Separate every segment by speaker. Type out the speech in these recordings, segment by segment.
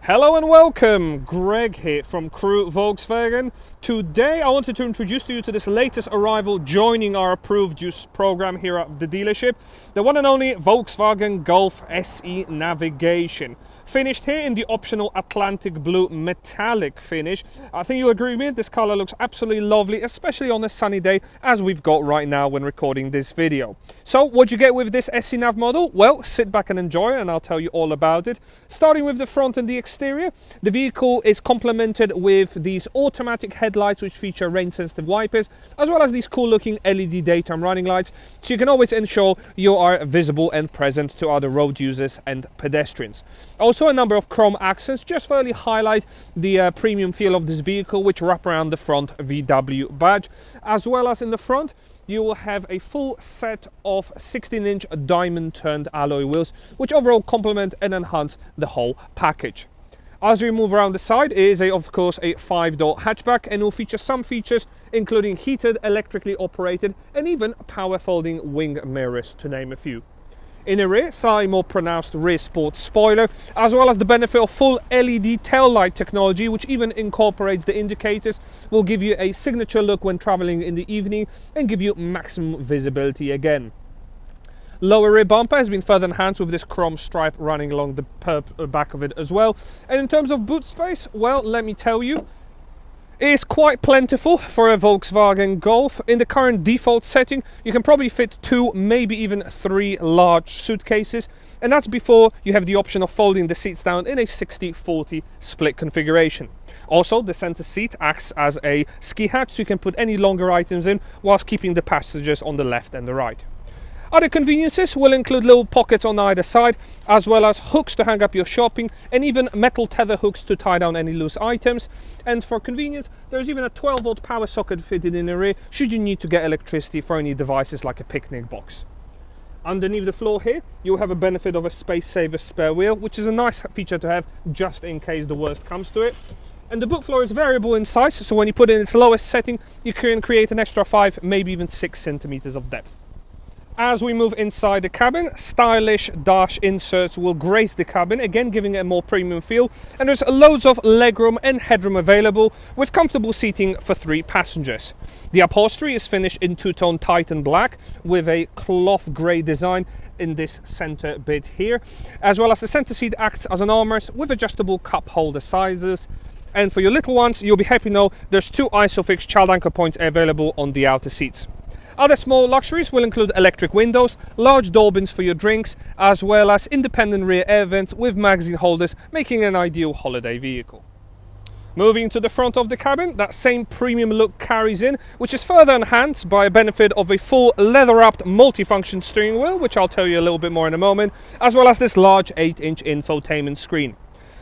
Speaker 1: Hello and welcome, Greg here from Crewe Volkswagen. Today I wanted to introduce you to this latest arrival joining our approved use program here at the dealership, the one and only Volkswagen Golf SE Navigation. Finished here in the optional Atlantic Blue metallic finish. I think you agree with me, this colour looks absolutely lovely, especially on a sunny day as we've got right now when recording this video. So what you get with this SE Nav model? Well, sit back and enjoy and I'll tell you all about it. Starting with the front and the exterior, the vehicle is complemented with these automatic headlights which feature rain sensitive wipers, as well as these cool looking LED daytime running lights, so you can always ensure you are visible and present to other road users and pedestrians. Also a number of chrome accents just further highlight the premium feel of this vehicle, which wrap around the front VW badge. As well as in the front you will have a full set of 16-inch diamond turned alloy wheels, which overall complement and enhance the whole package. As we move around the side, it is of course a 5-door hatchback and will feature some features including heated, electrically operated and even power folding wing mirrors, to name a few. In the rear, slightly more pronounced rear sport spoiler, as well as the benefit of full LED tail light technology, which even incorporates the indicators, will give you a signature look when traveling in the evening and give you maximum visibility again. Lower rear bumper has been further enhanced with this chrome stripe running along the back of it as well. And in terms of boot space, well, let me tell you, it is quite plentiful for a Volkswagen Golf. In the current default setting, you can probably fit 2, maybe even 3 large suitcases, and that's before you have the option of folding the seats down in a 60-40 split configuration. Also, the center seat acts as a ski hatch, so you can put any longer items in whilst keeping the passengers on the left and the right. Other conveniences will include little pockets on either side, as well as hooks to hang up your shopping and even metal tether hooks to tie down any loose items. And for convenience, there's even a 12-volt power socket fitted in the rear should you need to get electricity for any devices like a picnic box. Underneath the floor here, you'll have a benefit of a space saver spare wheel, which is a nice feature to have just in case the worst comes to it. And the boot floor is variable in size, so when you put it in its lowest setting, you can create an extra 5, maybe even 6 centimeters of depth. As we move inside the cabin, stylish dash inserts will grace the cabin, again giving it a more premium feel, and there's loads of legroom and headroom available with comfortable seating for 3 passengers. The upholstery is finished in two-tone Titan black with a cloth grey design in this center bit here, as well as the center seat acts as an armrest with adjustable cup holder sizes. And for your little ones, you'll be happy to know there's 2 ISOFIX child anchor points available on the outer seats. Other small luxuries will include electric windows, large door bins for your drinks, as well as independent rear air vents with magazine holders, making an ideal holiday vehicle. Moving to the front of the cabin, that same premium look carries in, which is further enhanced by a benefit of a full leather-wrapped multifunction steering wheel, which I'll tell you a little bit more in a moment, as well as this large 8-inch infotainment screen.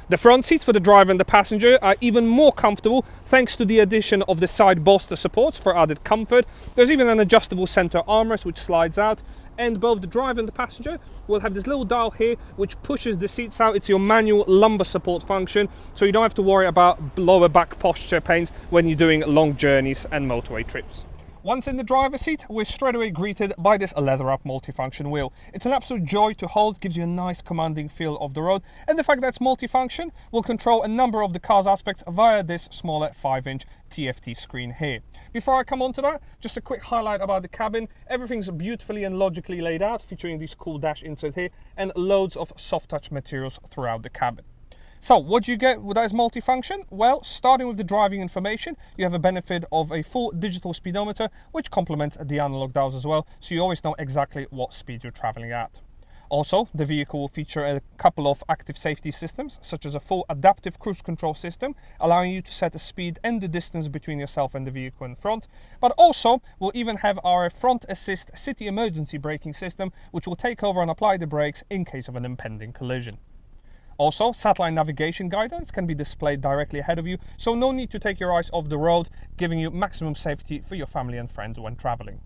Speaker 1: The front seats for the driver and the passenger are even more comfortable thanks to the addition of the side bolster supports for added comfort. There's even an adjustable center armrest which slides out, and both the driver and the passenger will have this little dial here which pushes the seats out. It's your manual lumbar support function, so you don't have to worry about lower back posture pains when you're doing long journeys and motorway trips. Once in the driver's seat, we're straight away greeted by this leather-wrapped multifunction wheel. It's an absolute joy to hold, gives you a nice commanding feel of the road, and the fact that it's multifunction will control a number of the car's aspects via this smaller 5-inch TFT screen here. Before I come on to that, just a quick highlight about the cabin. Everything's beautifully and logically laid out, featuring these cool dash inserts here and loads of soft touch materials throughout the cabin. So what do you get with that multifunction? Well, starting with the driving information, you have a benefit of a full digital speedometer, which complements the analog dials as well, so you always know exactly what speed you're traveling at. Also, the vehicle will feature a couple of active safety systems, such as a full adaptive cruise control system, allowing you to set the speed and the distance between yourself and the vehicle in front. But also, we'll even have our front assist city emergency braking system, which will take over and apply the brakes in case of an impending collision. Also, satellite navigation guidance can be displayed directly ahead of you, so no need to take your eyes off the road, giving you maximum safety for your family and friends when traveling.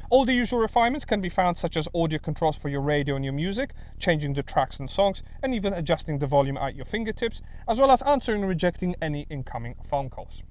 Speaker 1: All the usual refinements can be found, such as audio controls for your radio and your music, changing the tracks and songs, and even adjusting the volume at your fingertips, as well as answering and rejecting any incoming phone calls.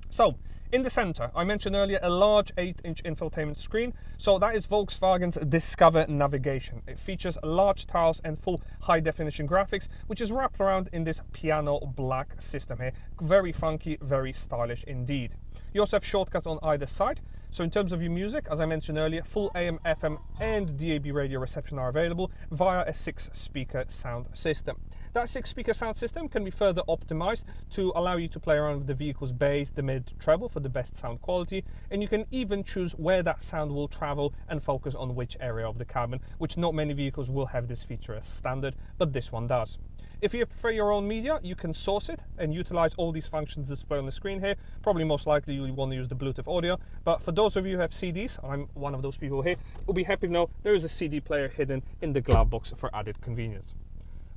Speaker 1: So, In the center, I mentioned earlier, a large 8-inch infotainment screen, so that is Volkswagen's Discover navigation. It features large tiles and full high-definition graphics, which is wrapped around in this piano black system here. Very funky, very stylish indeed. You also have shortcuts on either side, so in terms of your music, as I mentioned earlier, full AM, FM and DAB radio reception are available via a 6-speaker sound system. That 6-speaker sound system can be further optimized to allow you to play around with the vehicle's bass, the mid, treble for the best sound quality, and you can even choose where that sound will travel and focus on which area of the cabin, which not many vehicles will have this feature as standard, but this one does. If you prefer your own media, you can source it and utilize all these functions displayed on the screen here. Probably most likely you'll want to use the Bluetooth audio, but for those of you who have CDs, I'm one of those people here, you'll be happy to know there is a CD player hidden in the glove box for added convenience.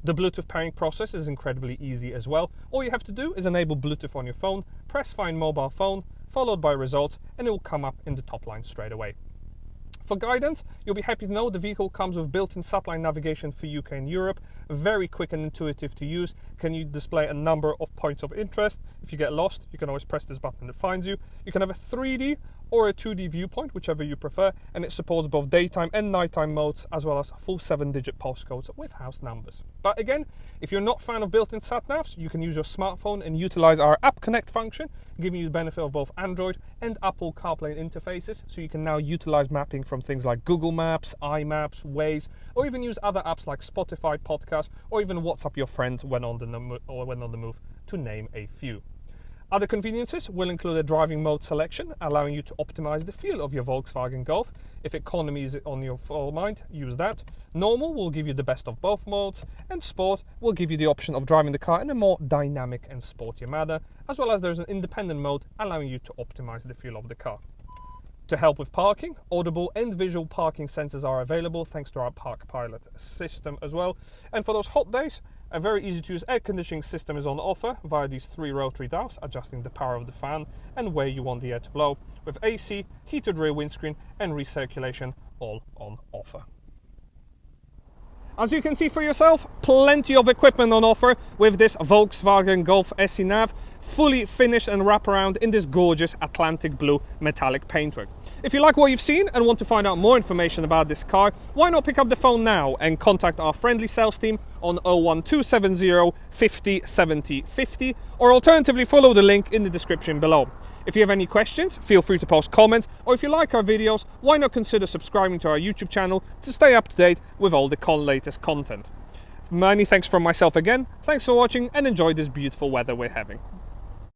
Speaker 1: The Bluetooth pairing process is incredibly easy as well. All you have to do is enable Bluetooth on your phone, press Find Mobile Phone, followed by Results, and it will come up in the top line straight away. For guidance, you'll be happy to know the vehicle comes with built-in satellite navigation for UK and Europe, very quick and intuitive to use. Can you display a number of points of interest? If you get lost, you can always press this button that finds you. You can have a 3D or a 2D viewpoint, whichever you prefer, and it supports both daytime and nighttime modes, as well as full 7-digit postcodes with house numbers. But again, if you're not a fan of built-in sat-navs, you can use your smartphone and utilize our App Connect function, giving you the benefit of both Android and Apple CarPlay interfaces, so you can now utilize mapping from things like Google Maps, iMaps, Waze, or even use other apps like Spotify, Podcasts, or even WhatsApp your friends when on the move, to name a few. Other conveniences will include a driving mode selection, allowing you to optimize the feel of your Volkswagen Golf. If economy is on your full mind, use that. Normal will give you the best of both modes, and Sport will give you the option of driving the car in a more dynamic and sportier manner, as well as there's an independent mode allowing you to optimize the feel of the car. To help with parking, audible and visual parking sensors are available thanks to our ParkPilot system as well. And for those hot days, a very easy to use air conditioning system is on offer via these 3 rotary dials, adjusting the power of the fan and where you want the air to blow, with AC, heated rear windscreen and recirculation all on offer. As you can see for yourself, plenty of equipment on offer with this Volkswagen Golf SE Nav, fully finished and wraparound in this gorgeous Atlantic blue metallic paintwork. If you like what you've seen and want to find out more information about this car, why not pick up the phone now and contact our friendly sales team on 01270 50 70 50, or alternatively follow the link in the description below. If you have any questions, feel free to post comments, or if you like our videos, why not consider subscribing to our YouTube channel to stay up to date with all the latest content. Many thanks from myself again, thanks for watching and enjoy this beautiful weather we're having.